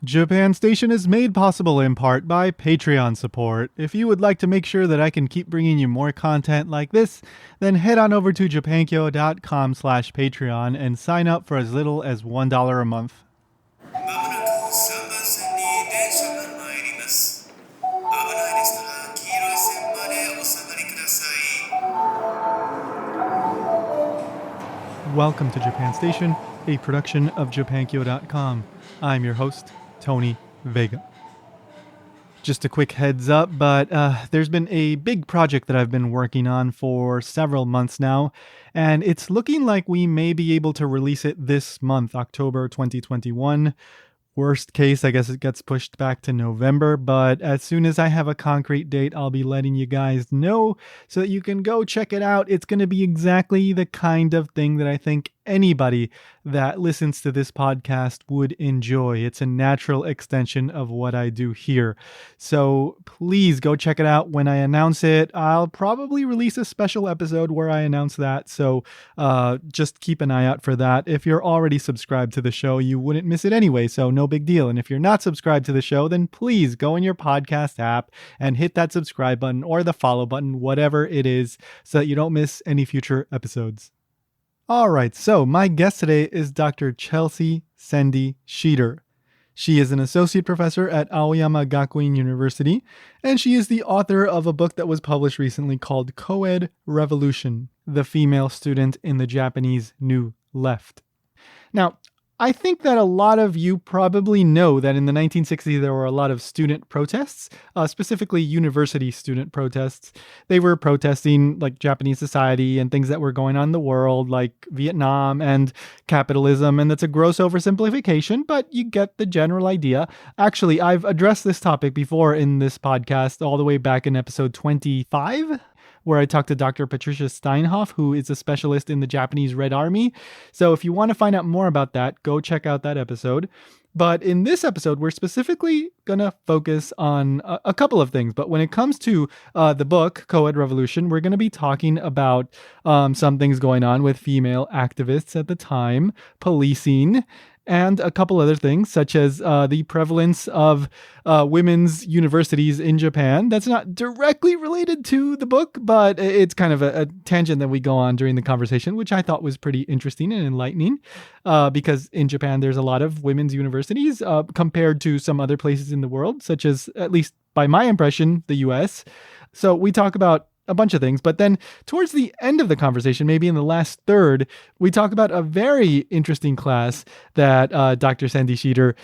Japan Station is made possible in part by Patreon support. If you would like to make sure that I can keep bringing you more content like this, then head on over to japankyo.com/Patreon and sign up for as little as $1 a month. Welcome to Japan Station, a production of japankyo.com. I'm your host, Tony Vega. Just a quick heads up, but there's been a big project that I've been working on for several months now, and it's looking like we may be able to release it this month, October 2021. Worst case, I guess it gets pushed back to November, but as soon as I have a concrete date, I'll be letting you guys know so that you can go check it out. It's going to be exactly the kind of thing that I think anybody that listens to this podcast would enjoy. It's a natural extension of what I do here. So please go check it out when I announce it. I'll probably release a special episode where I announce that. So just keep an eye out for that. If you're already subscribed to the show, you wouldn't miss it anyway. So no big deal. And if you're not subscribed to the show, then please go in your podcast app and hit that subscribe button or the follow button, whatever it is, so that you don't miss any future episodes. All right, so my guest today is Dr. Chelsea Szendi Schieder. She is an associate professor at Aoyama Gakuin University, and she is the author of a book that was published recently called Coed Revolution, the Female Student in the Japanese New Left. Now, I think that a lot of you probably know that in the 1960s there were a lot of student protests, specifically university student protests. They were protesting like Japanese society and things that were going on in the world, like Vietnam and capitalism. And that's a gross oversimplification, but you get the general idea. Actually, I've addressed this topic before in this podcast all the way back in episode 25. Where I talked to Dr. Patricia Steinhoff, who is a specialist in the Japanese Red Army. So if you want to find out more about that, go check out that episode. But in this episode, we're specifically going to focus on a couple of things. But when it comes to the book, Coed Revolution, we're going to be talking about some things going on with female activists at the time, policing, and a couple other things, such as the prevalence of women's universities in Japan. That's not directly related to the book, but it's kind of a tangent that we go on during the conversation, which I thought was pretty interesting and enlightening, because in Japan, there's a lot of women's universities compared to some other places in the world, such as, at least by my impression, the US. So we talk about a bunch of things. But then towards the end of the conversation, maybe in the last third, we talk about a very interesting class that Dr. Szendi Schieder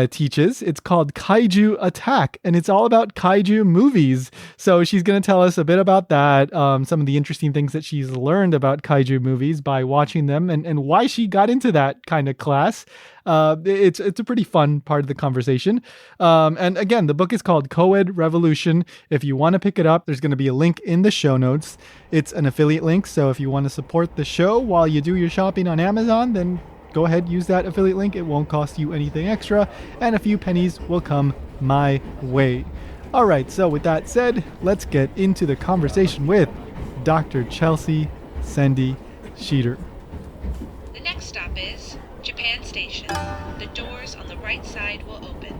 teaches. It's called Kaiju Attack, and it's all about kaiju movies. So she's going to tell us a bit about that, some of the interesting things that she's learned about kaiju movies by watching them, and why she got into that kind of class. It's a pretty fun part of the conversation. And again, the book is called Coed Revolution. If you want to pick it up, there's going to be a link in the show notes. It's an affiliate link. So if you want to support the show while you do your shopping on Amazon, then go ahead, use that affiliate link. It won't cost you anything extra, and a few pennies will come my way. All right. So with that said, let's get into the conversation with Dr. Chelsea Szendi Schieder. The next stop is Japan Station. The doors on the right side will open.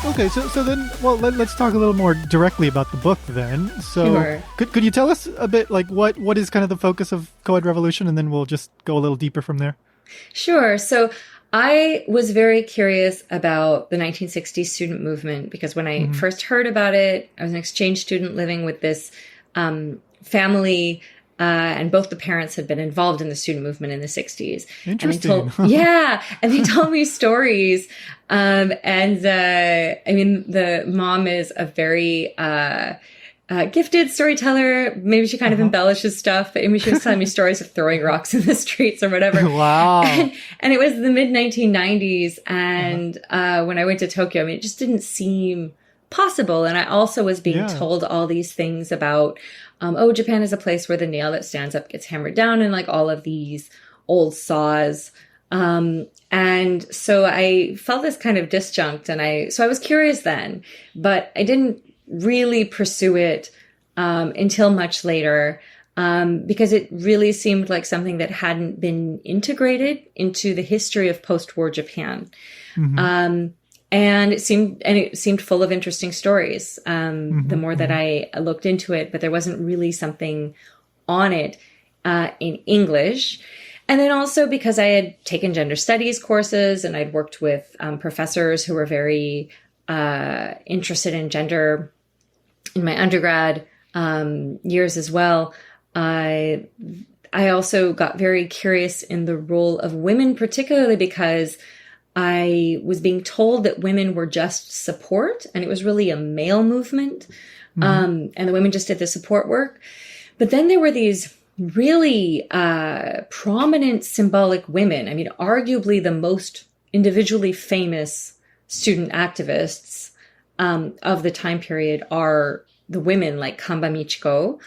Okay, so then, well, let's talk a little more directly about the book then. So Sure. could you tell us a bit, like, what is kind of the focus of Coed Revolution, and then we'll just go a little deeper from there? Sure. So I was very curious about the 1960s student movement because when I first heard about it, I was an exchange student living with this family, and both the parents had been involved in the student movement in the 60s. Interesting. And they told me stories. I mean, the mom is a very gifted storyteller. Maybe she kind of embellishes stuff, but I mean, she was telling me stories of throwing rocks in the streets or whatever. Wow. And it was the mid 1990s. And when I went to Tokyo, I mean, it just didn't seem possible. And I also was being told all these things about, Japan is a place where the nail that stands up gets hammered down, and like all of these old saws And so I felt this kind of disjunct, and so I was curious then, but I didn't really pursue it until much later, because it really seemed like something that hadn't been integrated into the history of post-war Japan. And it seemed full of interesting stories. The more that I looked into it, but there wasn't really something on it in English. And then also because I had taken gender studies courses and I'd worked with professors who were very interested in gender in my undergrad years as well. I also got very curious in the role of women, particularly because I was being told that women were just support, and it was really a male movement, and the women just did the support work. But then there were these really prominent symbolic women. I mean, arguably the most individually famous student activists of the time period are the women like Kamba Michiko,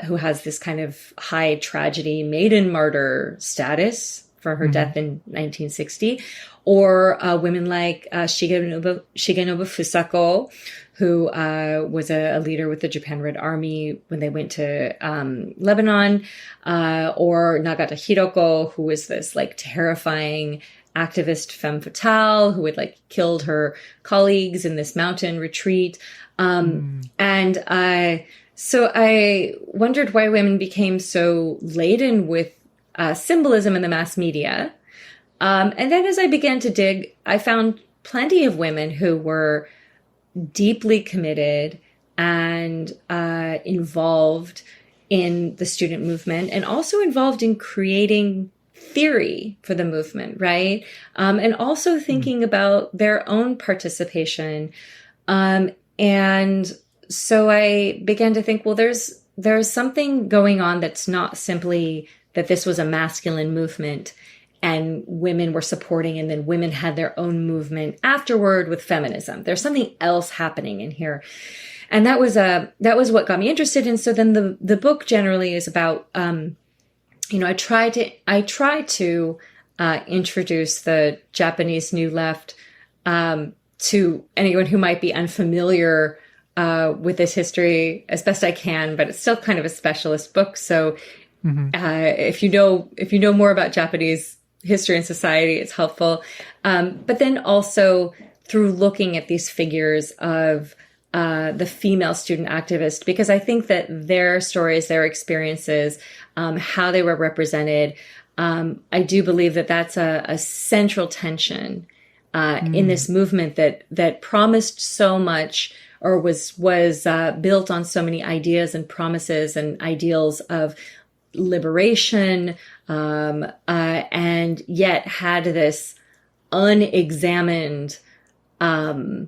who has this kind of high tragedy maiden martyr status for her death in 1960, or women like Shigenobu Fusako, who was a leader with the Japan Red Army when they went to Lebanon, or Nagata Hiroko, who was this like terrifying activist femme fatale who had like killed her colleagues in this mountain retreat. So I wondered why women became so laden with symbolism in the mass media. And then as I began to dig, I found plenty of women who were deeply committed and involved in the student movement, and also involved in creating theory for the movement, right? And also thinking about their own participation. And so I began to think, well, there's something going on that's not simply that this was a masculine movement and women were supporting, and then women had their own movement afterward with feminism. There's something else happening in here. And that was what got me interested. And so then the book generally is about, I try to introduce the Japanese New Left to anyone who might be unfamiliar with this history as best I can, but it's still kind of a specialist book. So if you know more about Japanese history and society, it's helpful. But then also through looking at these figures of the female student activists, because I think that their stories, their experiences, how they were represented, I do believe that that's a central tension in this movement that promised so much, or was built on so many ideas and promises and ideals of liberation, and yet had this unexamined, male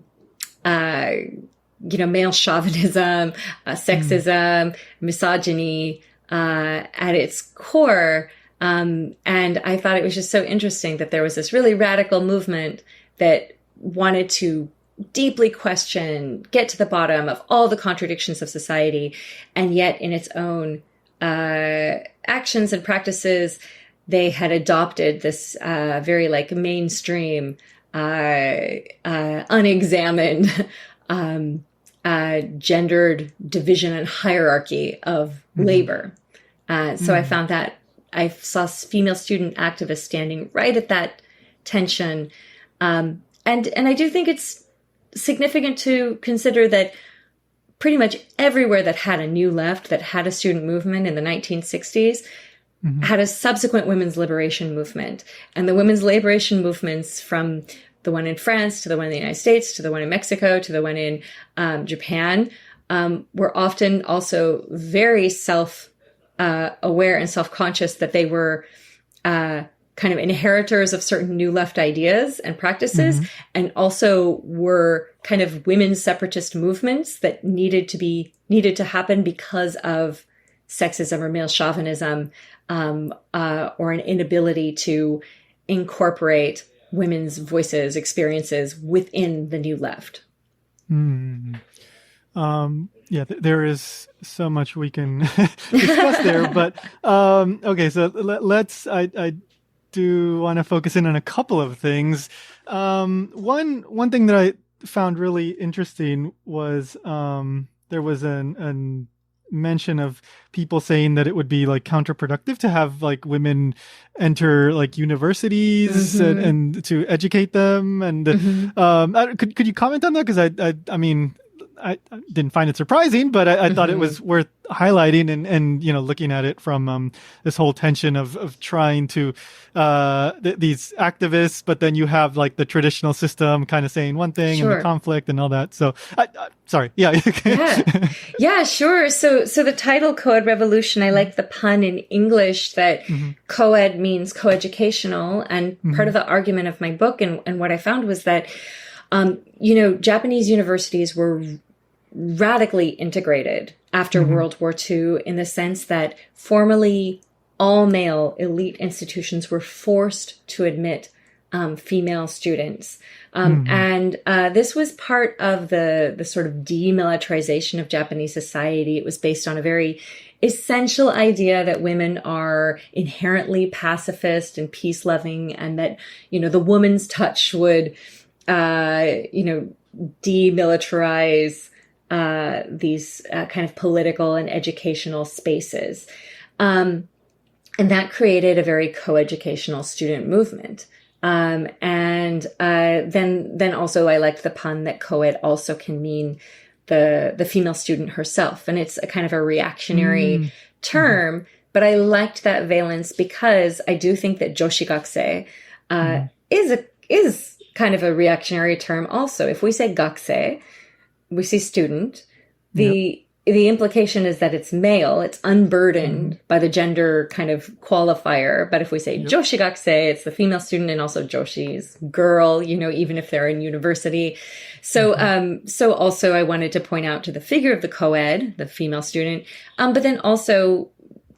chauvinism, sexism, misogyny at its core. And I thought it was just so interesting that there was this really radical movement that wanted to deeply question, get to the bottom of all the contradictions of society, and yet in its own actions and practices, they had adopted this very like mainstream, unexamined, gendered division and hierarchy of labor. So I found that I saw female student activists standing right at that tension. And I do think it's significant to consider that pretty much everywhere that had a new left, that had a student movement in the 1960s, had a subsequent women's liberation movement. And the women's liberation movements, from the one in France to the one in the United States to the one in Mexico to the one in Japan, were often also very self-aware and self-conscious that they were kind of inheritors of certain new left ideas and practices, and also were kind of women's separatist movements that needed to happen because of sexism or male chauvinism, or an inability to incorporate women's voices, experiences within the new left. Yeah, there is so much we can discuss there, but okay. So let's. I do want to focus in on a couple of things. One thing that I found really interesting was there was an mention of people saying that it would be like counterproductive to have like women enter like universities and to educate them. And could you comment on that? Because I mean, I didn't find it surprising, but I thought it was worth highlighting and looking at it from this whole tension of trying to these activists, but then you have like the traditional system kind of saying one thing and the conflict and all that. So sorry. Yeah. Yeah, sure. So the title Coed Revolution, I like the pun in English that Coed means coeducational. And part of the argument of my book and what I found was that Japanese universities were radically integrated after World War II in the sense that formerly all male elite institutions were forced to admit female students. And this was part of the sort of demilitarization of Japanese society. It was based on a very essential idea that women are inherently pacifist and peace-loving, and that, the woman's touch would demilitarize these kind of political and educational spaces. And that created a very coeducational student movement. Then also I liked the pun that Coed also can mean the female student herself. And it's a kind of a reactionary term, but I liked that valence because I do think that Joshigakse is kind of a reactionary term also. If we say gakse, we say student, the implication is that it's male, it's unburdened by the gender kind of qualifier. But if we say joshigakse, it's the female student, and also joshi's girl, even if they're in university. So, so also I wanted to point out to the figure of the Coed, the female student, but then also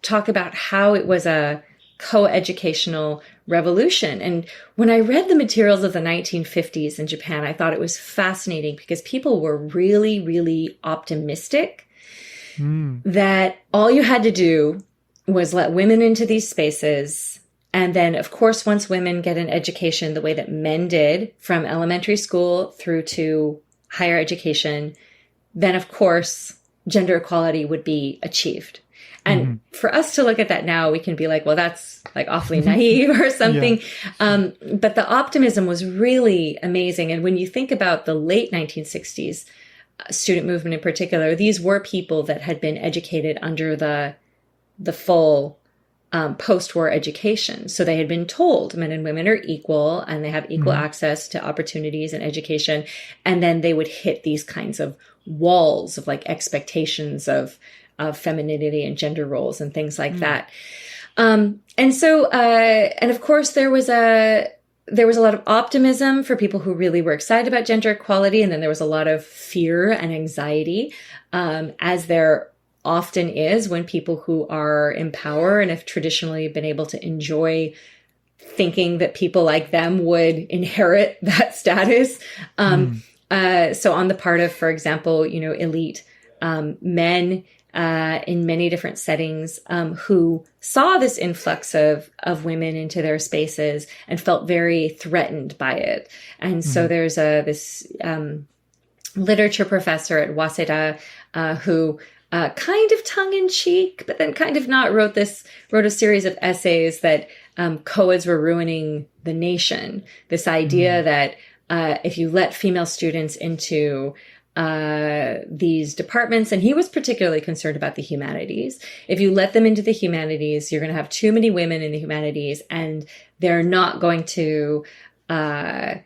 talk about how it was a co-educational revolution. And when I read the materials of the 1950s in Japan, I thought it was fascinating because people were really, really optimistic that all you had to do was let women into these spaces. And then, of course, once women get an education the way that men did from elementary school through to higher education, then, of course, gender equality would be achieved. And for us to look at that now, we can be like, well, that's like awfully naive or something. But the optimism was really amazing. And when you think about the late 1960s student movement in particular, these were people that had been educated under the full post-war education. So they had been told men and women are equal and they have equal access to opportunities and education. And then they would hit these kinds of walls of like expectations of femininity and gender roles and things like that. And of course there was a lot of optimism for people who really were excited about gender equality. And then there was a lot of fear and anxiety, as there often is when people who are in power and have traditionally been able to enjoy thinking that people like them would inherit that status. So on the part of, for example, elite men, in many different settings, who saw this influx of women into their spaces and felt very threatened by it. And so there's this literature professor at Waseda who kind of tongue-in-cheek, but then kind of not, wrote a series of essays that Coeds were ruining the nation. This idea that if you let female students into these departments, and he was particularly concerned about the humanities. If you let them into the humanities, you're going to have too many women in the humanities, and they're not going to, to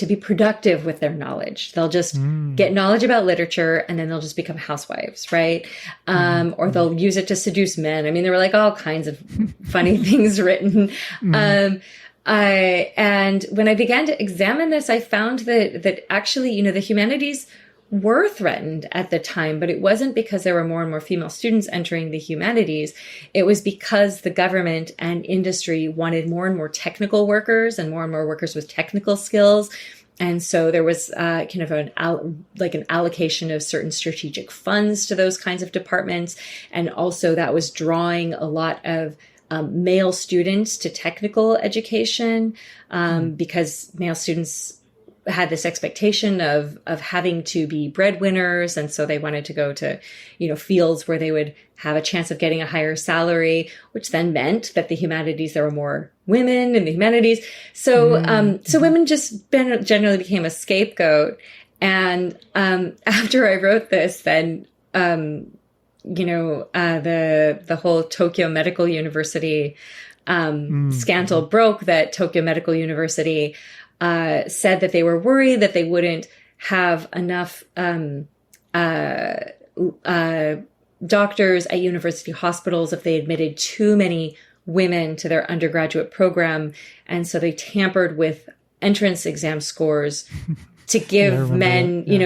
be productive with their knowledge. They'll just get knowledge about literature, and then they'll just become housewives, right? Or they'll use it to seduce men. I mean, there were like all kinds of funny things written. And when I began to examine this, I found that actually, the humanities were threatened at the time, but it wasn't because there were more and more female students entering the humanities. It was because the government and industry wanted more and more technical workers and more workers with technical skills. And so there was kind of an allocation of certain strategic funds to those kinds of departments. And also that was drawing a lot of male students to technical education because male students had this expectation of having to be breadwinners. And so they wanted to go to, fields where they would have a chance of getting a higher salary, which then meant that the humanities, there were more women in the humanities. So, so women just generally became a scapegoat. And, after I wrote this, then, the whole Tokyo Medical University, scandal broke that Tokyo Medical University, said that they were worried that they wouldn't have enough doctors at university hospitals if they admitted too many women to their undergraduate program. And so they tampered with entrance exam scores to give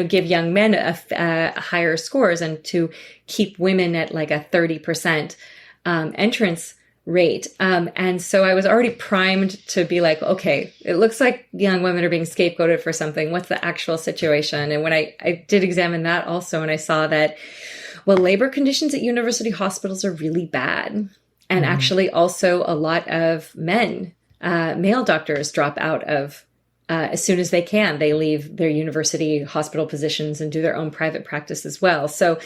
give young men a higher scores and to keep women at like a 30% entrance rate. And so I was already primed to be like, okay, it looks like young women are being scapegoated for something. What's the actual situation? And when I did examine that also, and I saw that, well, labor conditions at university hospitals are really bad. And actually also a lot of male doctors drop out of, as soon as they can, they leave their university hospital positions and do their own private practice as well. So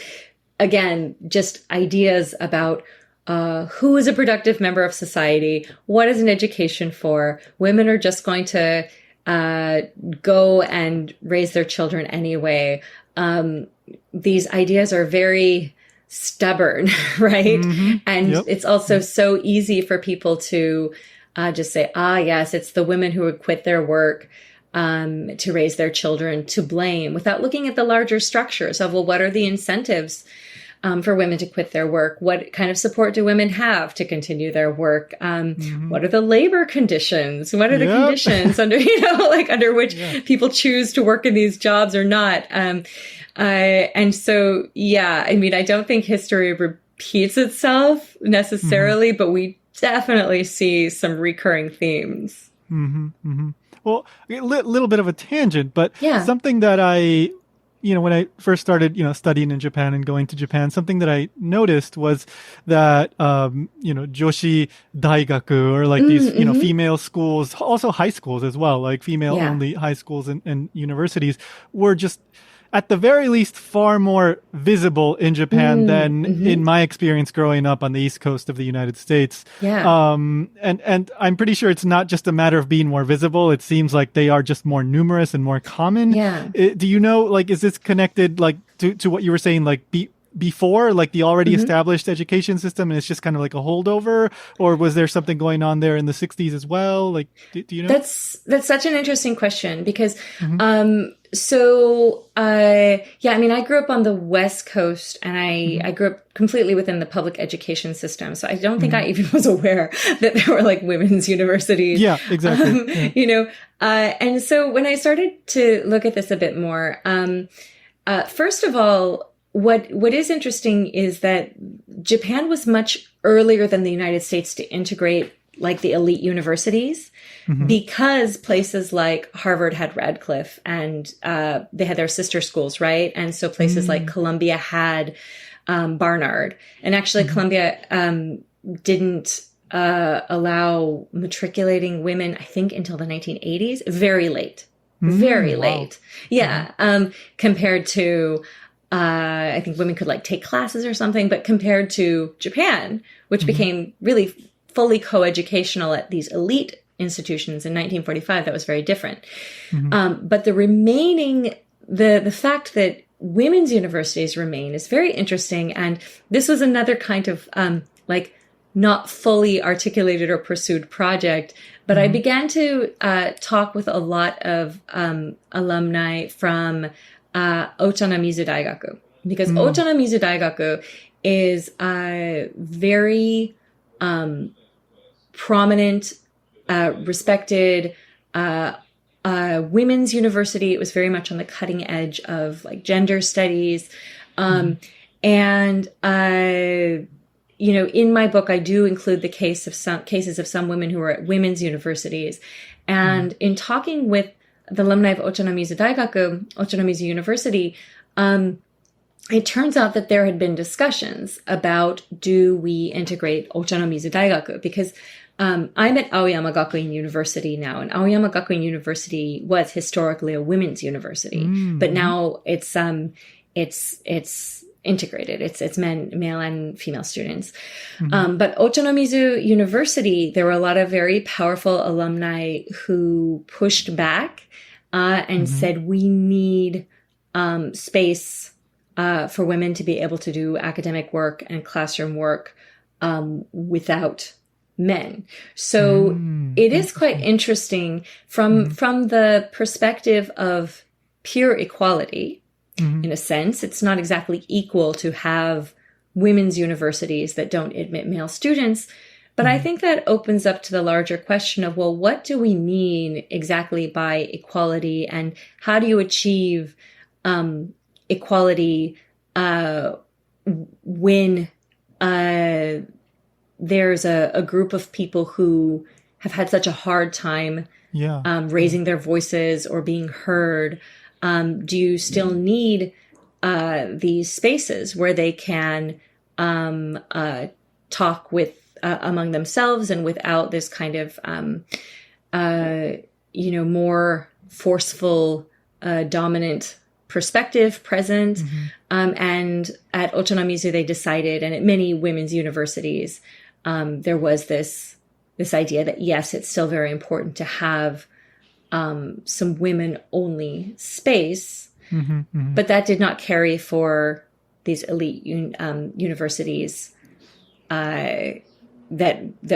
again, just ideas about who is a productive member of society? What is an education for? Women are just going to go and raise their children anyway. These ideas are very stubborn, right? And it's also so easy for people to just say, yes, it's the women who would quit their work to raise their children to blame without looking at the larger structures of, well, what are the incentives for women to quit their work? What kind of support do women have to continue their work? What are the labor conditions? What are the conditions under, under which people choose to work in these jobs or not? And so, I don't think history repeats itself necessarily, but we definitely see some recurring themes. Well, a little bit of a tangent, but something that I when I first started, studying in Japan and going to Japan, something that I noticed was that, Joshi Daigaku, or like these, female schools, also high schools as well, like female only high schools and universities were just, at the very least, far more visible in Japan than in my experience growing up on the East Coast of the United States. And I'm pretty sure it's not just a matter of being more visible. It seems like they are just more numerous and more common. Do you know, is this connected, to what you were saying, before, the already established education system, and it's just kind of like a holdover, or was there something going on there in the 60s as well? Do you know? That's such an interesting question because, I grew up on the West Coast, and I grew up completely within the public education system. So I don't think I even was aware that there were women's universities. Yeah, exactly. And so when I started to look at this a bit more, first of all, what is interesting is that Japan was much earlier than the United States to integrate the elite universities because places like Harvard had Radcliffe and they had their sister schools, right? And so places like Columbia had Barnard. And actually Columbia didn't allow matriculating women, I think, until the 1980s. Very late. Very late. Yeah. Compared to... I think women could take classes or something, but compared to Japan, which became really fully coeducational at these elite institutions in 1945, that was very different. But the remaining, the fact that women's universities remain is very interesting. And this was another kind of, not fully articulated or pursued project, but I began to talk with a lot of alumni from Ochanomizu Daigaku, because Ochanomizu Daigaku is a very prominent, respected women's university. It was very much on the cutting edge of gender studies. And in my book, I do include the cases of some women who were at women's universities. And in talking with the alumni of Ochanomizu Daigaku, Ochanomizu University, it turns out that there had been discussions about, do we integrate Ochanomizu Daigaku? Because I'm at Aoyama Gakuin University now, and Aoyama Gakuin University was historically a women's university, but now it's integrated. It's male and female students. But Ochanomizu University, there were a lot of very powerful alumni who pushed back and said, we need space for women to be able to do academic work and classroom work without men. So it is quite interesting from the perspective of pure equality. In a sense, it's not exactly equal to have women's universities that don't admit male students. But I think that opens up to the larger question of, well, what do we mean exactly by equality, and how do you achieve equality when there's a group of people who have had such a hard time raising their voices or being heard? Do you still need these spaces where they can talk with among themselves and without this kind of more forceful dominant perspective present? And at Ochanomizu they decided, and at many women's universities, there was this idea that yes, it's still very important to have some women-only space, but that did not carry for these elite universities that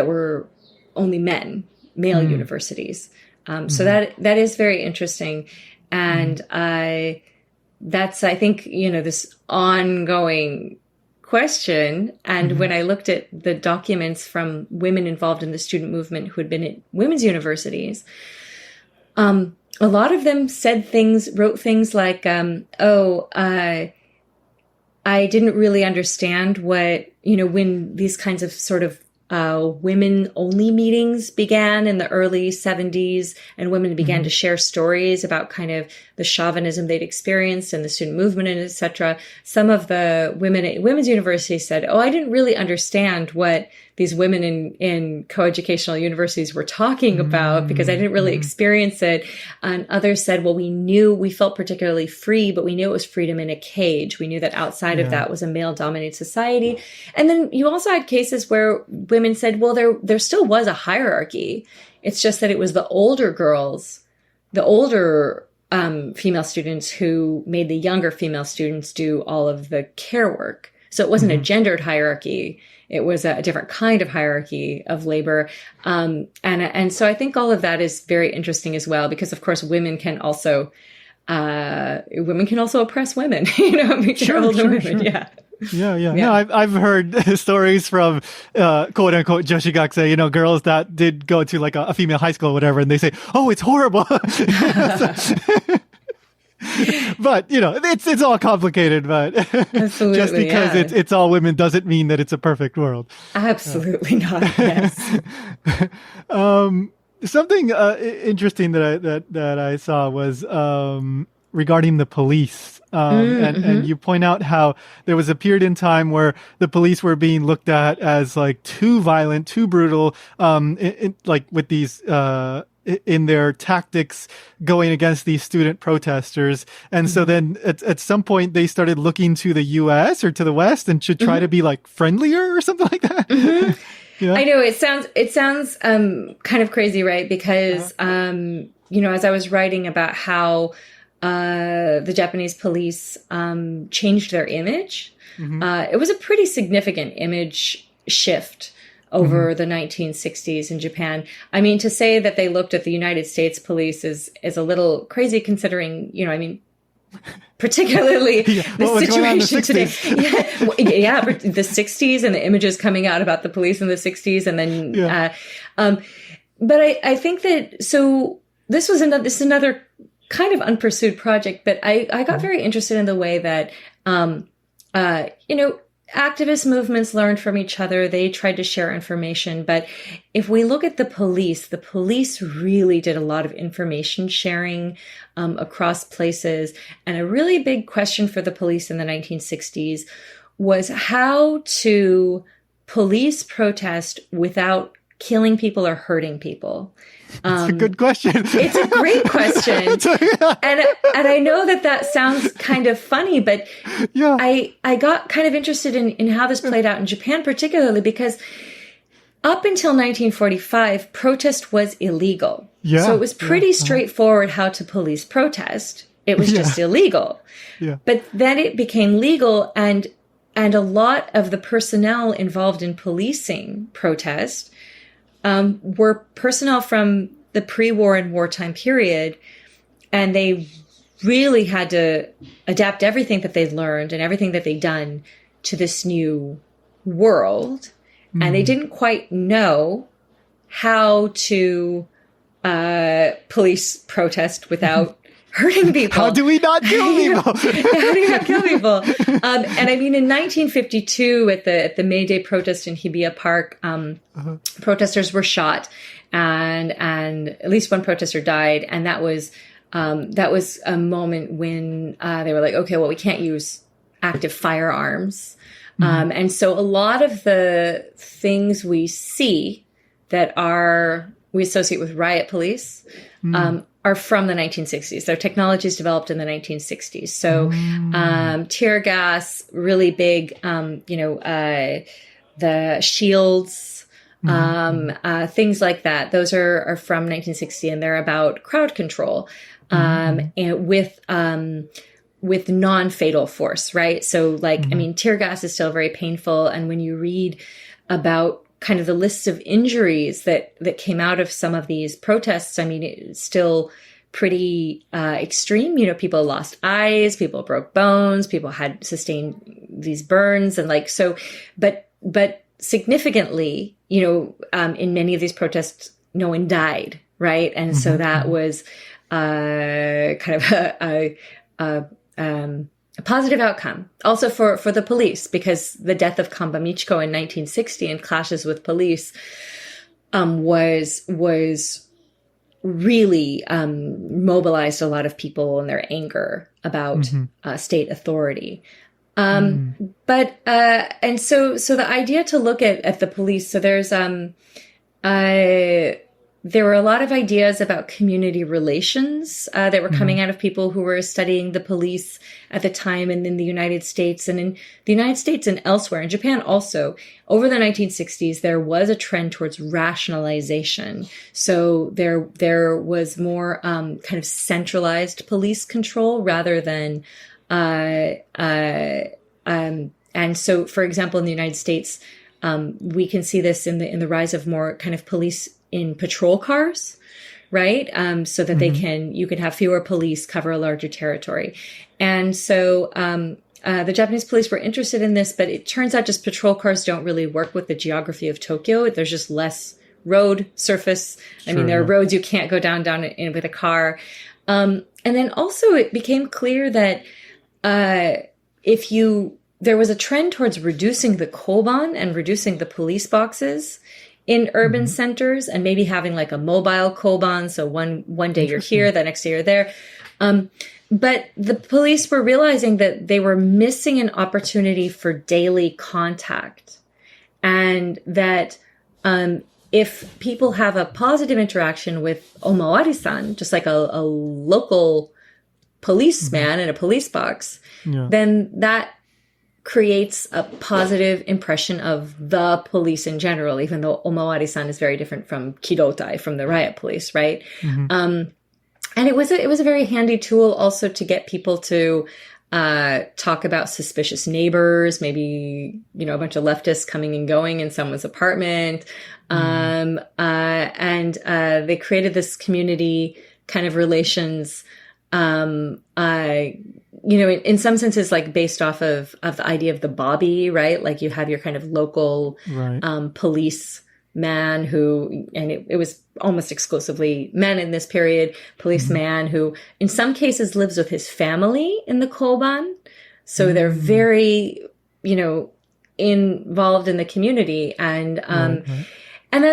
were only male universities. So that is very interesting, and that's, I think, this ongoing question. And when I looked at the documents from women involved in the student movement who had been at women's universities, a lot of them wrote things like, I didn't really understand what, when these kinds of sort of women-only meetings began in the early 70s, and women began to share stories about kind of the chauvinism they'd experienced and the student movement, and etc. Some of the women at women's universities said, I didn't really understand what these women in coeducational universities were talking about because I didn't really experience it. And others said, well, we felt particularly free, but we knew it was freedom in a cage. We knew that outside of that was a male-dominated society. And then you also had cases where women said, well, there still was a hierarchy. It's just that it was the older girls, the older female students who made the younger female students do all of the care work. So it wasn't a gendered hierarchy. It was a different kind of hierarchy of labor. And so I think all of that is very interesting as well, because of course women can also oppress women, older women. Yeah. No, I've heard stories from quote unquote joshigakuse, girls that did go to like a female high school or whatever, and they say, oh, it's horrible. But it's all complicated. But absolutely, just because it's all women doesn't mean that it's a perfect world. Absolutely not. Yes. Something interesting that I saw was regarding the police. And you point out how there was a period in time where the police were being looked at as like too violent, too brutal, like with these in their tactics going against these student protesters. And so then at some point they started looking to the US or to the West and should try to be like friendlier or something like that. Yeah. I know it sounds kind of crazy, right? Because, as I was writing about how the Japanese police changed their image, it was a pretty significant image shift over the 1960s in Japan. I mean, to say that they looked at the United States police is a little crazy, considering, particularly the situation today. The 60s and the images coming out about the police in the 60s. And then, but I think that, so this is another kind of unpursued project, but I got very interested in the way that, activist movements learned from each other. They tried to share information. But if we look at the police really did a lot of information sharing across places. And a really big question for the police in the 1960s was how to police protest without killing people or hurting people. It's a good question. It's a great question. And I know that sounds kind of funny, but yeah. I got kind of interested in how this played out in Japan, particularly because up until 1945, protest was illegal. Yeah. So it was pretty straightforward how to police protest. It was just illegal. Yeah. But then it became legal, and a lot of the personnel involved in policing protest were personnel from the pre-war and wartime period, and they really had to adapt everything that they'd learned and everything that they'd done to this new world. Mm. And they didn't quite know how to police protest without hurting people. How do we not kill people? How do you not kill people? And I mean, in 1952, at the May Day protest in Hibiya Park, protesters were shot, and at least one protester died, and that was a moment when they were like, okay, well, we can't use active firearms, and so a lot of the things we see that we associate with riot police. Are from the 1960s. Their technologies developed in the 1960s. So, tear gas, really big, the shields, things like that. Those are from 1960, and they're about crowd control, and with non-fatal force, right? So I mean, tear gas is still very painful. And when you read about kind of the lists of injuries that came out of some of these protests, I mean, it's still pretty extreme. You know, people lost eyes, people broke bones, people had sustained these burns, and but significantly, in many of these protests, no one died, right? And so that was kind of a positive outcome also for the police, because the death of Kamba Michiko in 1960 and clashes with police was really mobilized a lot of people and their anger about state authority. But and so the idea to look at the police, so there were a lot of ideas about community relations that were coming out of people who were studying the police at the time, and in the United States, and in the United States and elsewhere, in Japan also, over the 1960s, there was a trend towards rationalization. So there was more kind of centralized police control rather than, and so, for example, in the United States, we can see this in the rise of more kind of police in patrol cars, right? So that you can have fewer police cover a larger territory. And so, the Japanese police were interested in this, but it turns out just patrol cars don't really work with the geography of Tokyo. There's just less road surface. I mean, there are roads you can't go down in with a car. And then also it became clear that, there was a trend towards reducing the koban and reducing the police boxes in urban centers, and maybe having like a mobile koban. So one day you're here, the next day you're there. But the police were realizing that they were missing an opportunity for daily contact, and that if people have a positive interaction with omawari-san, just like a local policeman in a police box, then that creates a positive impression of the police in general, even though omawari-san is very different from kidotai, from the riot police, right? And it was a very handy tool also to get people to talk about suspicious neighbors, maybe, a bunch of leftists coming and going in someone's apartment. And they created this community kind of relations, in some senses, like based off of the idea of the bobby, right? Like you have your kind of local police man who, and it was almost exclusively men in this period, policeman who in some cases lives with his family in the koban. So they're very, involved in the community. And Right. and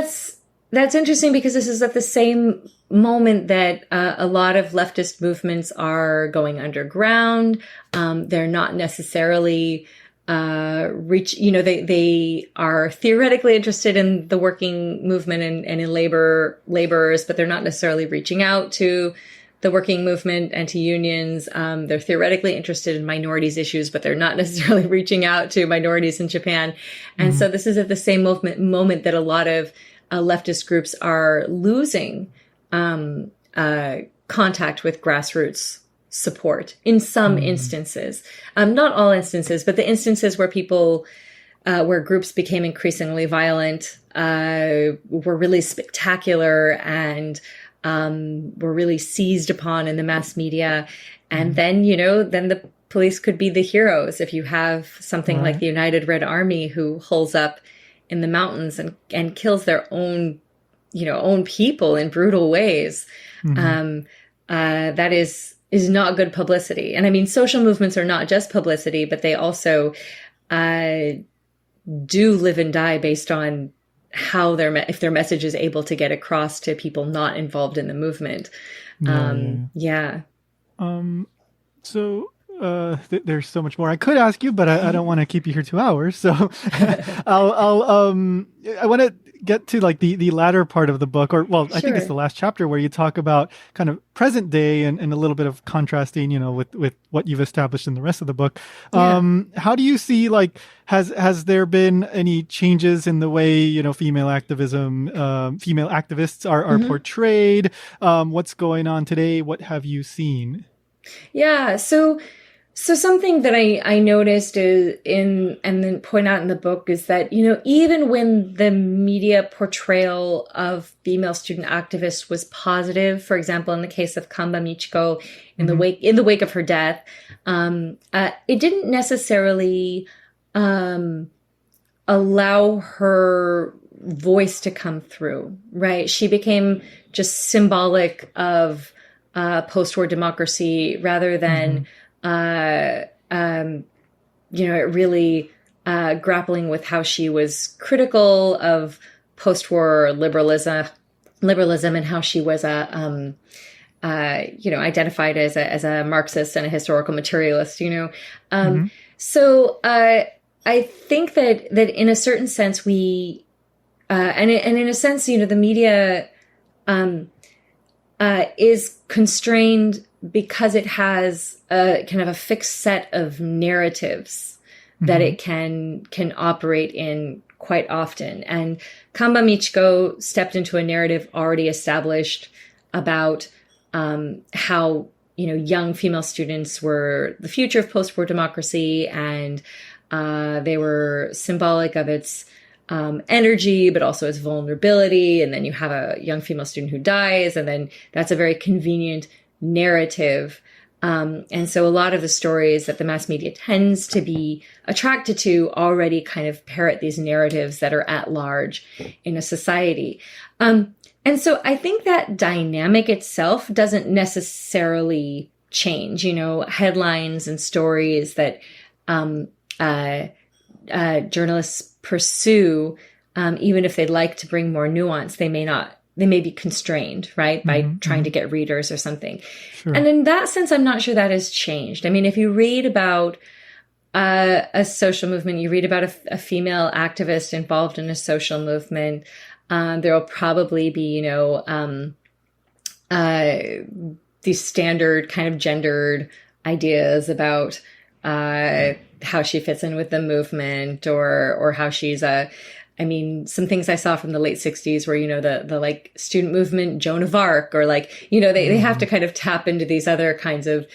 that's interesting because this is at the same moment that a lot of leftist movements are going underground. They're not necessarily they are theoretically interested in the working movement and in laborers, but they're not necessarily reaching out to the working movement and to unions. They're theoretically interested in minorities issues, but they're not necessarily reaching out to minorities in Japan. And so this is at the same moment that a lot of leftist groups are losing contact with grassroots support in some instances. Not all instances, but the instances where where groups became increasingly violent, were really spectacular and were really seized upon in the mass media. And then, then the police could be the heroes if you have something like the United Red Army who holds up in the mountains and kills their own people in brutal ways. That is not good publicity. And I mean, social movements are not just publicity, but they also do live and die based on how if their message is able to get across to people not involved in the movement. So there's so much more I could ask you, but I don't want to keep you here 2 hours. So I want to get to like the latter part of the book, or I think it's the last chapter where you talk about kind of present day and a little bit of contrasting, with what you've established in the rest of the book. How do you see, like, has there been any changes in the way, female activism, female activists are portrayed? What's going on today? What have you seen? Yeah. So something that I noticed and then point out in the book is that, even when the media portrayal of female student activists was positive, for example, in the case of Kamba Michiko, in the wake of her death, it didn't necessarily allow her voice to come through, right? She became just symbolic of post-war democracy rather than really grappling with how she was critical of post-war liberalism and how she was identified as a Marxist and a historical materialist. So I think that in a certain sense we and in a sense, the media is constrained because it has a kind of a fixed set of narratives that it can operate in quite often. And Kamba Michiko stepped into a narrative already established about how, young female students were the future of post-war democracy, and they were symbolic of its energy, but also its vulnerability. And then you have a young female student who dies, and then that's a very convenient narrative. And so a lot of the stories that the mass media tends to be attracted to already kind of parrot these narratives that are at large in a society. And so I think that dynamic itself doesn't necessarily change, headlines and stories that journalists pursue, even if they'd like to bring more nuance, they may be constrained, right, by trying to get readers or something. Sure. And in that sense, I'm not sure that has changed. I mean, if you read about a social movement, you read about a female activist involved in a social movement, there will probably be, these standard kind of gendered ideas about how she fits in with the movement or how she's some things I saw from the late 60s where, the like student movement, Joan of Arc, or like, they have to kind of tap into these other kinds of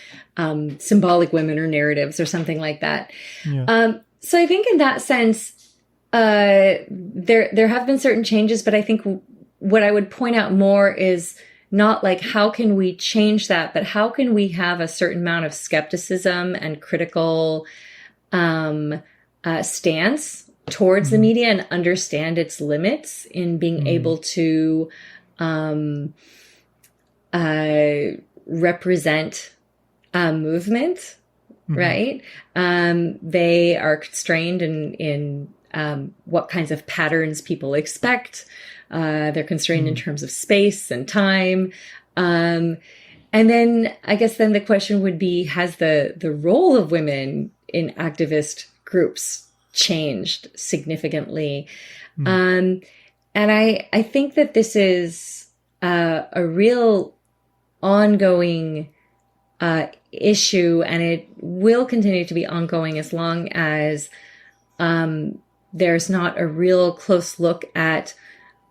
symbolic women or narratives or something like that. Yeah. So I think in that sense, there have been certain changes, but I think what I would point out more is not like how can we change that, but how can we have a certain amount of skepticism and critical stance towards the media and understand its limits in being able to represent a movement right? They are constrained in what kinds of patterns people expect. They're constrained in terms of space and time. And then I guess then the question would be, has the role of women in activist groups changed significantly? And I think that this is a real ongoing issue, and it will continue to be ongoing as long as there's not a real close look at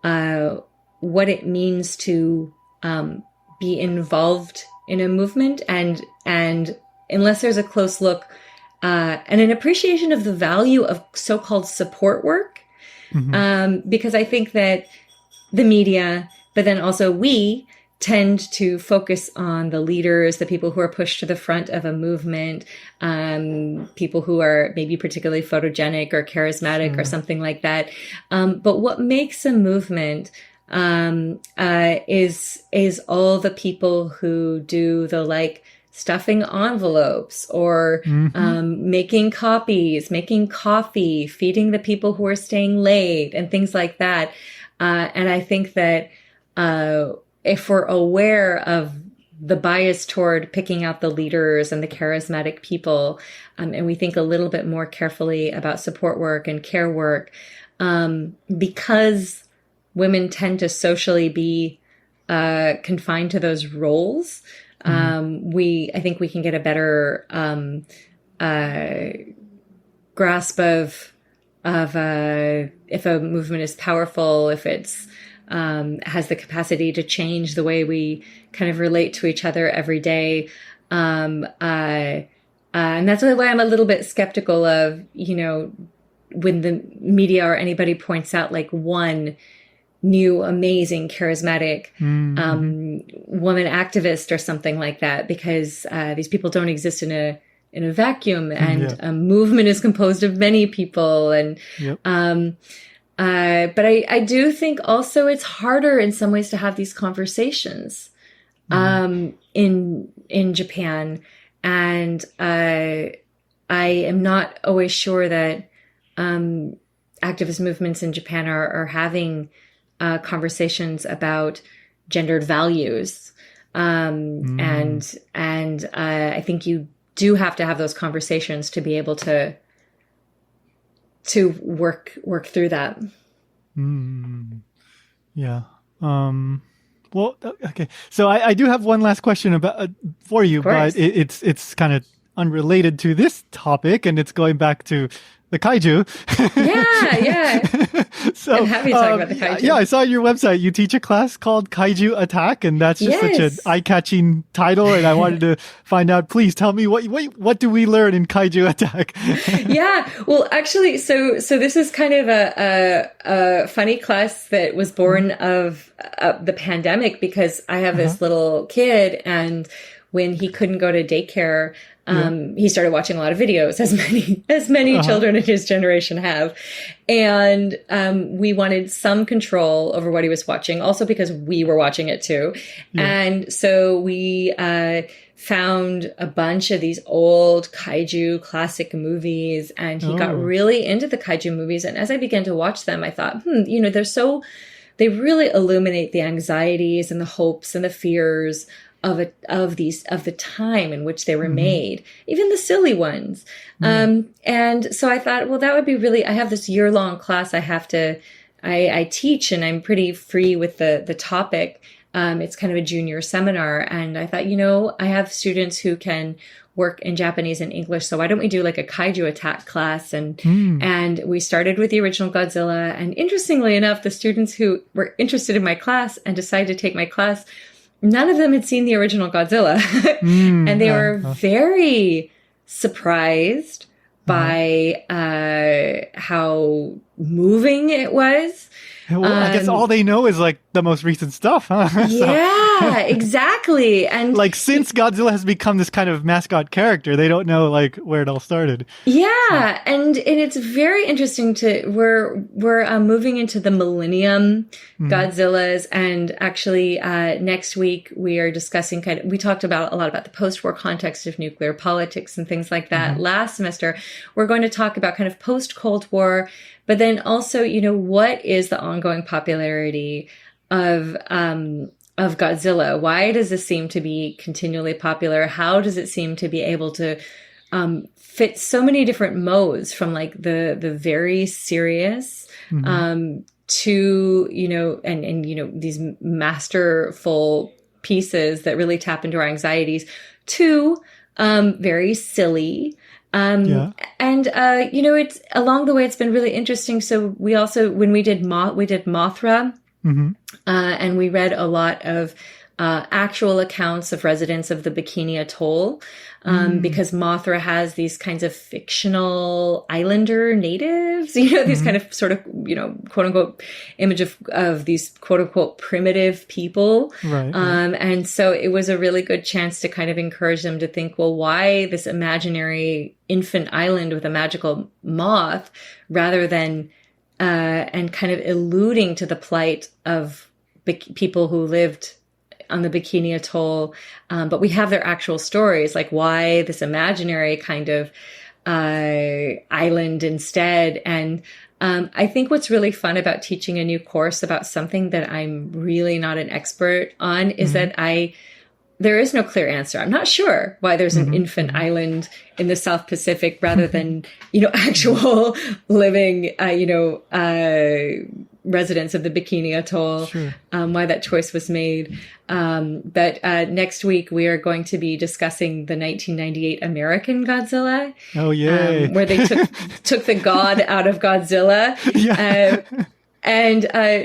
what it means to be involved in a movement, and unless there's a close look and an appreciation of the value of so-called support work, because I think that the media, but then also we, tend to focus on the leaders, the people who are pushed to the front of a movement, people who are maybe particularly photogenic or charismatic or something like that. But what makes a movement is all the people who do the stuffing envelopes or making copies, making coffee, feeding the people who are staying late, and things like that. And I think that if we're aware of the bias toward picking out the leaders and the charismatic people, and we think a little bit more carefully about support work and care work, because women tend to socially be confined to those roles, I think we can get a better grasp of if a movement is powerful, if it's has the capacity to change the way we kind of relate to each other every day. And that's really why I'm a little bit skeptical of, when the media or anybody points out one new, amazing, charismatic woman activist or something like that, because these people don't exist in a vacuum, and a movement is composed of many people. And but I do think also it's harder in some ways to have these conversations in Japan, and I am not always sure that activist movements in Japan are having conversations about gendered values, and I think you do have to have those conversations to be able to work through that. Yeah. Well, okay. So I do have one last question about for you, but it's kind of unrelated to this topic, and it's going back to the kaiju. Yeah. So I'm happy to talk about the kaiju. Yeah, I saw on your website you teach a class called Kaiju Attack, and that's just such an eye-catching title. And I wanted to find out. Please tell me what do we learn in Kaiju Attack? Yeah, well, actually, so this is kind of a funny class that was born of the pandemic, because I have this little kid, and when he couldn't go to daycare, he started watching a lot of videos, as many children in his generation have. And we wanted some control over what he was watching, also because we were watching it too. Yeah. And so we found a bunch of these old kaiju classic movies, and he got really into the kaiju movies. And as I began to watch them, I thought, they really illuminate the anxieties and the hopes and the fears of the time in which they were made, even the silly ones. And so I thought, well, that would be really, I have this year-long class I teach, and I'm pretty free with the topic. It's kind of a junior seminar. And I thought, I have students who can work in Japanese and English, so why don't we do a Kaiju Attack class? And we started with the original Godzilla. And interestingly enough, the students who were interested in my class and decided to take my class, none of them had seen the original Godzilla. And they were very surprised by how moving it was. Well, I guess all they know is like the most recent stuff, huh? Yeah, exactly. And like since Godzilla has become this kind of mascot character, they don't know like where it all started. Yeah, and it's very interesting we're moving into the Millennium Godzillas, and actually next week we are discussing we talked about a lot about the post-war context of nuclear politics and things like that last semester. We're going to talk about kind of post-Cold War, but then also, what is the ongoing popularity of Godzilla? Why does this seem to be continually popular? How does it seem to be able to fit so many different modes, from like the very serious to, these masterful pieces that really tap into our anxieties, to very silly. And, it's along the way, it's been really interesting. So we also, when we did Mothra, and we read a lot of actual accounts of residents of the Bikini Atoll, because Mothra has these kinds of fictional islander natives, these kind of sort of, quote unquote image of these quote unquote primitive people. Right. And so it was a really good chance to kind of encourage them to think, well, why this imaginary infant island with a magical moth, rather than, and kind of alluding to the plight of people who lived on the Bikini Atoll, but we have their actual stories, like why this imaginary kind of island instead. And I think what's really fun about teaching a new course about something that I'm really not an expert on is that there is no clear answer. I'm not sure why there's an infant island in the South Pacific rather than, actual living, residents of the Bikini Atoll, why that choice was made. But next week we are going to be discussing the 1998 American Godzilla. Oh, yay. Where they took the god out of Godzilla. Yeah.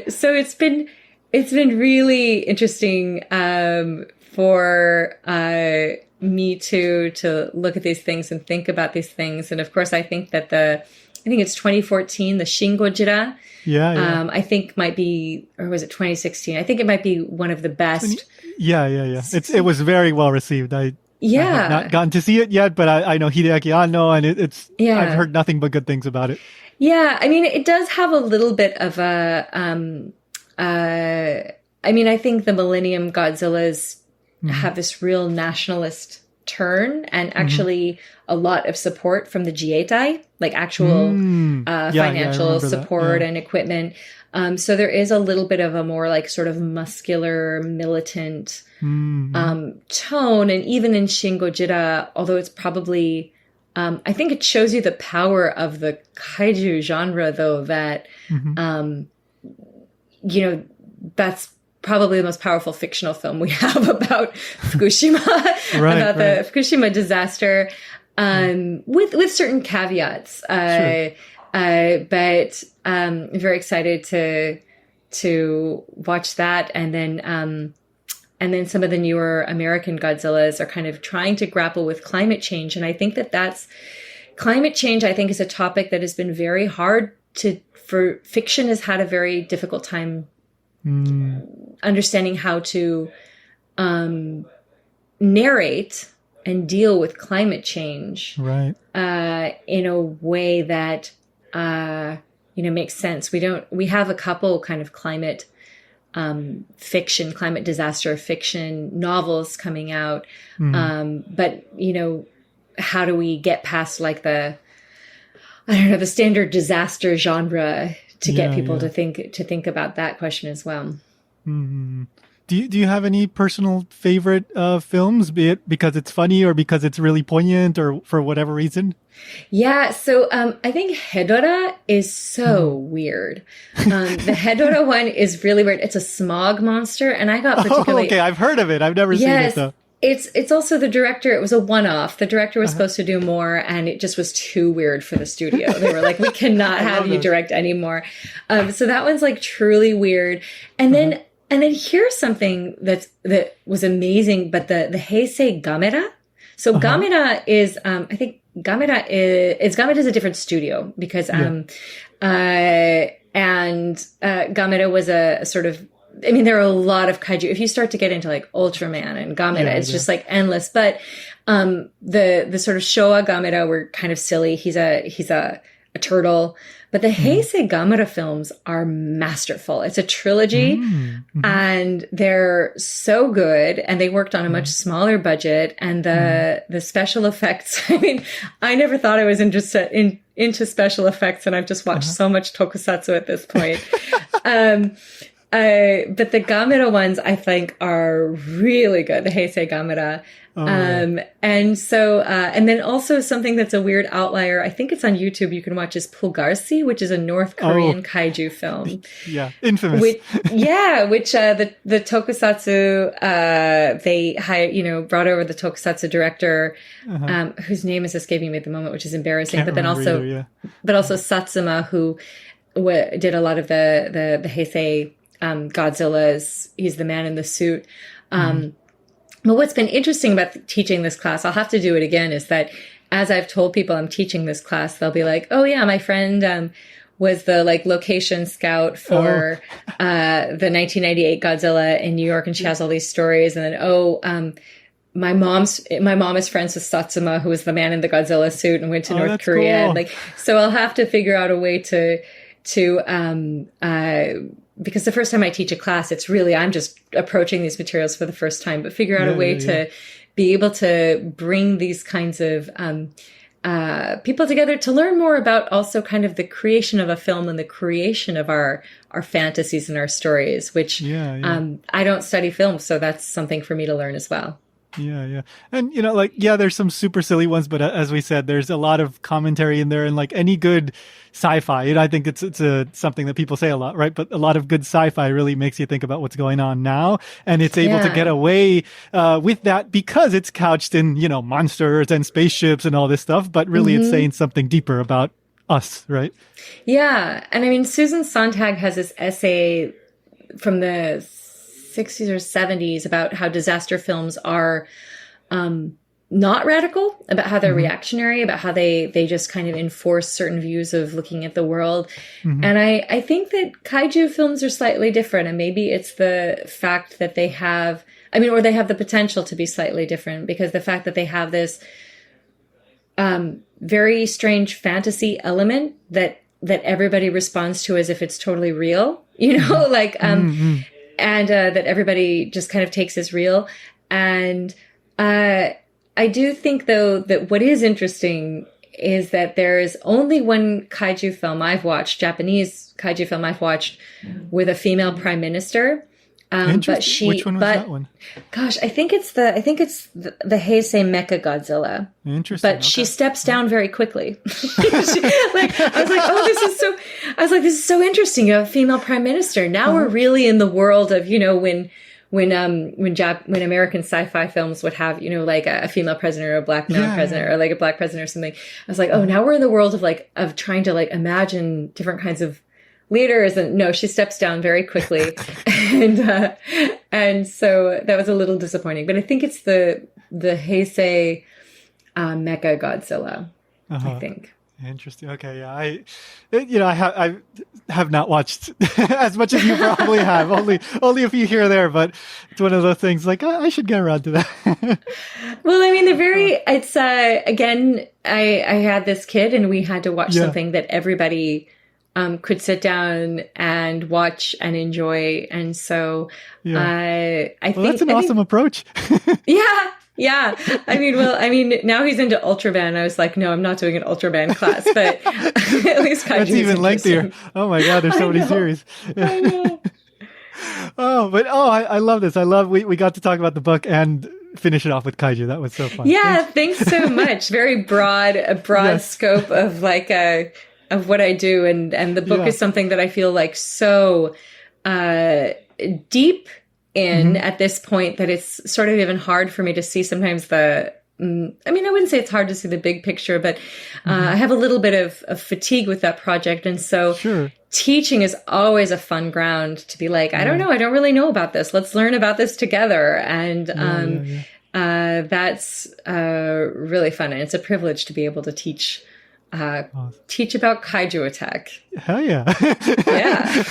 So it's been really interesting, for me to look at these things and think about these things. And of course, I think it's 2014, the Shin Gojira. Yeah. I think might be, or was it 2016? I think it might be one of the best. Yeah. It was very well received. I have not gotten to see it yet, but I know Hideaki Anno, and I've heard nothing but good things about it. Yeah. I mean, it does have a little bit of I think the Millennium Godzillas have this real nationalist turn, and actually a lot of support from the Jietai, like actual financial support and equipment. So there is a little bit of a more like sort of muscular, militant tone. And even in Shin Gojira, although it's probably, I think it shows you the power of the kaiju genre, though, that, that's probably the most powerful fictional film we have about Fukushima, the Fukushima disaster, with certain caveats. But I'm very excited to watch that. And then some of the newer American Godzillas are kind of trying to grapple with climate change. And I think climate change, I think, is a topic that has been very hard for fiction has had a very difficult time understanding how to narrate and deal with climate change in a way that makes sense. We have a couple kind of climate fiction, climate disaster fiction novels coming out, but how do we get past like the standard disaster genre to get people to think about that question as well. Mm-hmm. Do you have any personal favorite films, be it because it's funny or because it's really poignant or for whatever reason? Yeah, so I think Hedora is so weird. The Hedora one is really weird. It's a smog monster, and I got particularly... okay, I've heard of it. I've never seen it, though. It's also the director. It was a one-off. The director was supposed to do more, and it just was too weird for the studio. They were like, we cannot have you direct anymore. So that one's like truly weird. And then here's something that was amazing, but the Heisei Gamera. So Gamera is, I think Gamera is a different studio because Gamera was a sort of, I mean, there are a lot of kaiju. If you start to get into like Ultraman and Gamera, it's just like endless. But the sort of Showa Gamera were kind of silly. He's a turtle. But the Heisei Gamera films are masterful. It's a trilogy, and they're so good. And they worked on a much smaller budget. And the special effects. I mean, I never thought I was interested into special effects, and I've just watched so much tokusatsu at this point. But the Gamera ones, I think, are really good. The Heisei Gamera. And so, and then also something that's a weird outlier, I think it's on YouTube, you can watch, is Pulgarsi, which is a North Korean kaiju film. Yeah, infamous. Which the tokusatsu, they hired, brought over the tokusatsu director, whose name is escaping me at the moment, which is embarrassing. But then also, but also Satsuma, who did a lot of the Heisei Godzillas. He's the man in the suit. But what's been interesting about teaching this class, I'll have to do it again, is that as I've told people I'm teaching this class, they'll be like, oh yeah, my friend was the like location scout for the 1998 Godzilla in New York, and she has all these stories. And then my mom is friends with Satsuma, who was the man in the Godzilla suit and went to North Korea. Cool. And so I'll have to figure out a way to because the first time I teach a class, it's really, I'm just approaching these materials for the first time, but figure out a way to be able to bring these kinds of people together to learn more about also kind of the creation of a film and the creation of our fantasies and our stories, which I don't study film, so that's something for me to learn as well. Yeah. And, there's some super silly ones, but as we said, there's a lot of commentary in there, and like any good sci-fi, I think it's something that people say a lot, right? But a lot of good sci-fi really makes you think about what's going on now. And it's able to get away with that because it's couched in, monsters and spaceships and all this stuff. But really it's saying something deeper about us, right? Yeah. And I mean, Susan Sontag has this essay from the 60s or 70s about how disaster films are not radical, about how they're reactionary, about how they just kind of enforce certain views of looking at the world. And I think that kaiju films are slightly different, and maybe it's the fact that they have, or they have the potential to be slightly different, because the fact that they have this very strange fantasy element that everybody responds to as if it's totally real, and that everybody just kind of takes as real. And I do think, though, that what is interesting is that there is only one kaiju film I've watched, Japanese kaiju film I've watched, with a female prime minister. But which one was that one? Gosh, I think it's the Heisei Mecha Godzilla. Interesting. But she steps down very quickly. I was like, this is so interesting. You have a female prime minister. Now we're really in the world of, when American sci-fi films would have, like a female president or a black male president or like a black president or something. I was like, oh, now we're in the world of trying to like imagine different kinds of leaders. And no, she steps down very quickly. and so that was a little disappointing, but I think it's the Heisei Mecha Godzilla, I think. Interesting. Okay. Yeah. I have not watched as much as you probably have, only a few here or there, but it's one of those things like, I should get around to that. Well, it's, again, I had this kid and we had to watch something that everybody could sit down and watch and enjoy. And so I think that's an awesome approach. Yeah. Now he's into Ultraman. I was like, no, I'm not doing an Ultraman class, but at least Kaiju that's even lengthier. Oh my God, there's so many series. I know. I love this. I love, we got to talk about the book and finish it off with Kaiju. That was so fun. Yeah, thanks so much. Very broad scope of like, of what I do. And the book is something that I feel like so deep in at this point that it's sort of even hard for me to see sometimes I wouldn't say it's hard to see the big picture, but I have a little bit of fatigue with that project. And so teaching is always a fun ground to be like, I don't know, I don't really know about this. Let's learn about this together. And That's really fun. And it's a privilege to be able to teach about Kaiju attack. Hell yeah. Yeah.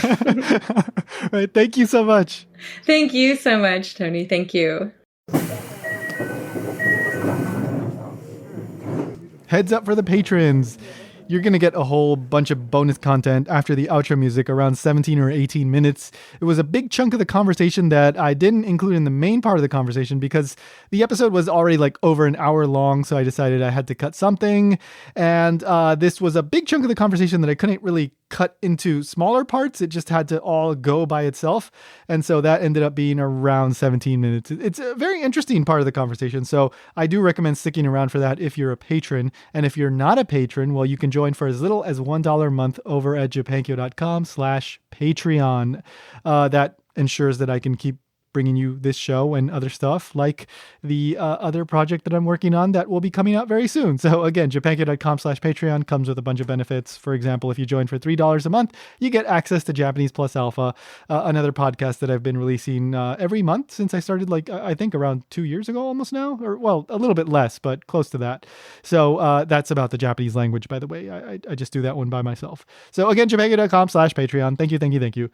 Right. Thank you so much. Thank you so much, Tony. Thank you. Heads up for the patrons. You're going to get a whole bunch of bonus content after the outro music, around 17 or 18 minutes. It was a big chunk of the conversation that I didn't include in the main part of the conversation because the episode was already like over an hour long, so I decided I had to cut something. And this was a big chunk of the conversation that I couldn't really cut into smaller parts. It just had to all go by itself. And so that ended up being around 17 minutes. It's a very interesting part of the conversation. So I do recommend sticking around for that if you're a patron. And if you're not a patron, well, you can join for as little as $1 a month over at japankyo.com/Patreon. That ensures that I can keep bringing you this show and other stuff like the other project that I'm working on that will be coming out very soon. So again, japankyo.com/Patreon comes with a bunch of benefits. For example, if you join for $3 a month, you get access to Japanese Plus Alpha, another podcast that I've been releasing every month since I started, like, I think around 2 years ago almost now, or well, a little bit less, but close to that. So that's about the Japanese language, by the way. I just do that one by myself. So again, japankyo.com/Patreon. Thank you.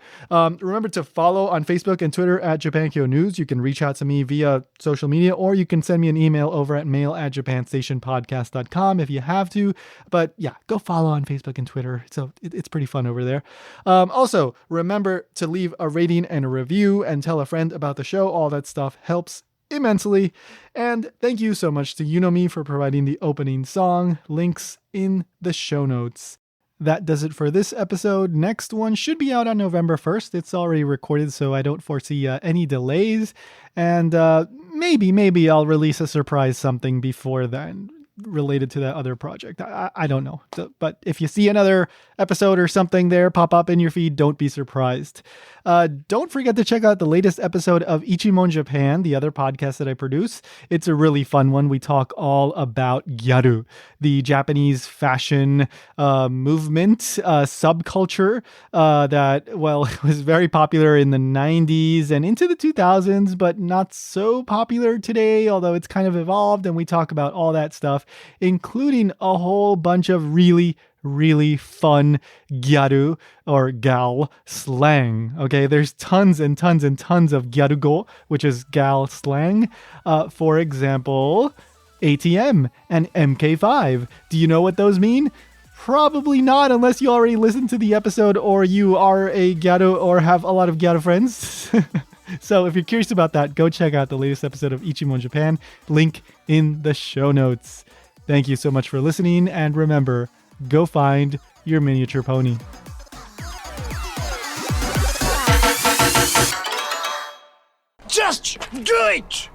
Remember to follow on Facebook and Twitter at Japankyo News. You can reach out to me via social media, or you can send me an email over at mail@japanstationpodcast.com if you have to. But yeah, go follow on Facebook and Twitter. So it's pretty fun over there. Also, remember to leave a rating and a review and tell a friend about the show. All that stuff helps immensely. And thank you so much to Unomi for providing the opening song. Links in the show notes. That does it for this episode. Next one should be out on November 1st. It's already recorded, so I don't foresee any delays. And maybe I'll release a surprise something before then related to that other project. I don't know. But if you see another episode or something there pop up in your feed, don't be surprised. Don't forget to check out the latest episode of Ichimon Japan, the other podcast that I produce. It's a really fun one. We talk all about Gyaru, the Japanese fashion movement, subculture that, well, was very popular in the 90s and into the 2000s, but not so popular today, although it's kind of evolved, and we talk about all that stuff, including a whole bunch of really fun gyaru or gal slang. Okay, there's tons and tons and tons of gyarugo, which is gal slang. For example, ATM and MK5. Do you know what those mean? Probably not, unless you already listened to the episode or you are a gyaru or have a lot of gyaru friends. So if you're curious about that, go check out the latest episode of Ichimon Japan. Link in the show notes. Thank you so much for listening, and remember, go find your miniature pony. Just do it!